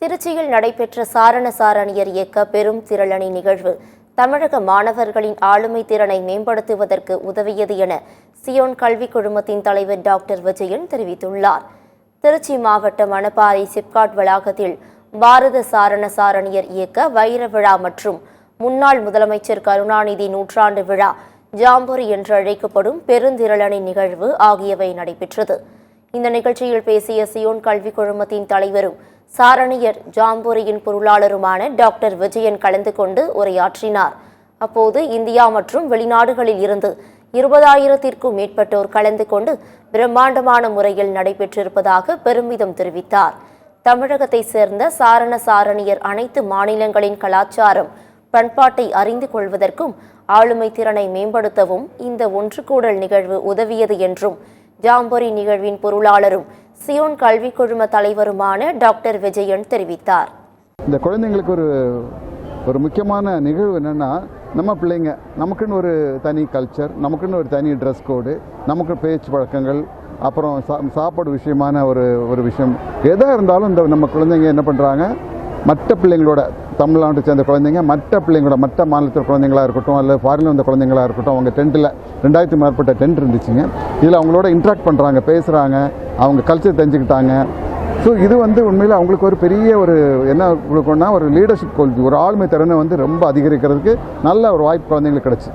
திருச்சியில் நடைபெற்ற சாரண சாரணியர் இயக்க பெரும் திரளணி நிகழ்வு தமிழக மாணவர்களின் ஆளுமை திறனை மேம்படுத்துவதற்கு உதவியது என சியோன் கல்விக் குழுமத்தின் தலைவர் டாக்டர் விஜயன் தெரிவித்துள்ளார். திருச்சி மாவட்ட மணப்பாறை சிப்காட் வளாகத்தில் பாரத சாரண சாரணியர் இயக்க வைர விழா மற்றும் முன்னாள் முதலமைச்சர் கருணாநிதி நூற்றாண்டு விழா ஜாம்பொரி என்று அழைக்கப்படும் பெருந்திரளணி நிகழ்வு ஆகியவை நடைபெற்றது. இந்த நிகழ்ச்சியில் பேசிய சியோன் கல்விக் குழுமத்தின் தலைவரும் சாரணியர் ஜாம்பொரியின் பொருளாளருமான டாக்டர் விஜயன் கலந்து கொண்டு உரையாற்றினார். அப்போது இந்தியா மற்றும் வெளிநாடுகளில் இருந்து 20,000-க்கும் மேற்பட்டோர் கலந்து கொண்டு பிரம்மாண்டமான முறையில் நடைபெற்றிருப்பதாக பெருமிதம் தெரிவித்தார். தமிழகத்தை சேர்ந்த சாரண சாரணியர் அனைத்து மாநிலங்களின் கலாச்சாரம் பண்பாட்டை அறிந்து கொள்வதற்கும் ஆளுமை திறனை மேம்படுத்தவும் இந்த ஒன்றுகூடல் நிகழ்வு உதவியது என்றும் ஜாம்பொரி நிகழ்வின் பொருளாளரும் சியோன் கல்விக் குழும தலைவருமான டாக்டர் விஜயன் தெரிவித்தார். இந்த குழந்தைங்களுக்கு ஒரு முக்கியமான நிகழ்வு என்னன்னா, நம்ம பிள்ளைங்க நமக்குன்னு ஒரு தனி கல்ச்சர், நமக்குன்னு ஒரு தனி ட்ரெஸ் கோடு, நமக்கு பேச்சு பழக்கங்கள், அப்புறம் சாப்பாடு விஷயமான ஒரு விஷயம் எதாக இருந்தாலும் இந்த நம்ம குழந்தைங்க என்ன பண்ணுறாங்க, மற்ற பிள்ளைங்களோட தமிழ்நாட்டை சேர்ந்த குழந்தைங்க மற்ற பிள்ளைங்களோட மற்ற மாநிலத்தில் குழந்தைங்களா இருக்கட்டும் அல்ல ஃபாரினில் வந்த குழந்தைங்களா இருக்கட்டும், அவங்க டென்ட்டில் 2000 மேற்பட்ட டென்ட் இருந்துச்சுங்க. இதில் அவங்களோட இன்ட்ராக்ட் பண்ணுறாங்க, பேசுகிறாங்க, அவங்க கல்ச்சர் தெரிஞ்சுக்கிட்டாங்க. ஸோ இது உண்மையில் அவங்களுக்கு ஒரு பெரிய என்ன கொடுக்கணும்னா ஒரு லீடர்ஷிப் குவாலிட்டி, ஒரு ஆளுமை திறனை ரொம்ப அதிகரிக்கிறதுக்கு நல்ல ஒரு வாய்ப்பு குழந்தைங்களுக்கு கிடச்சி.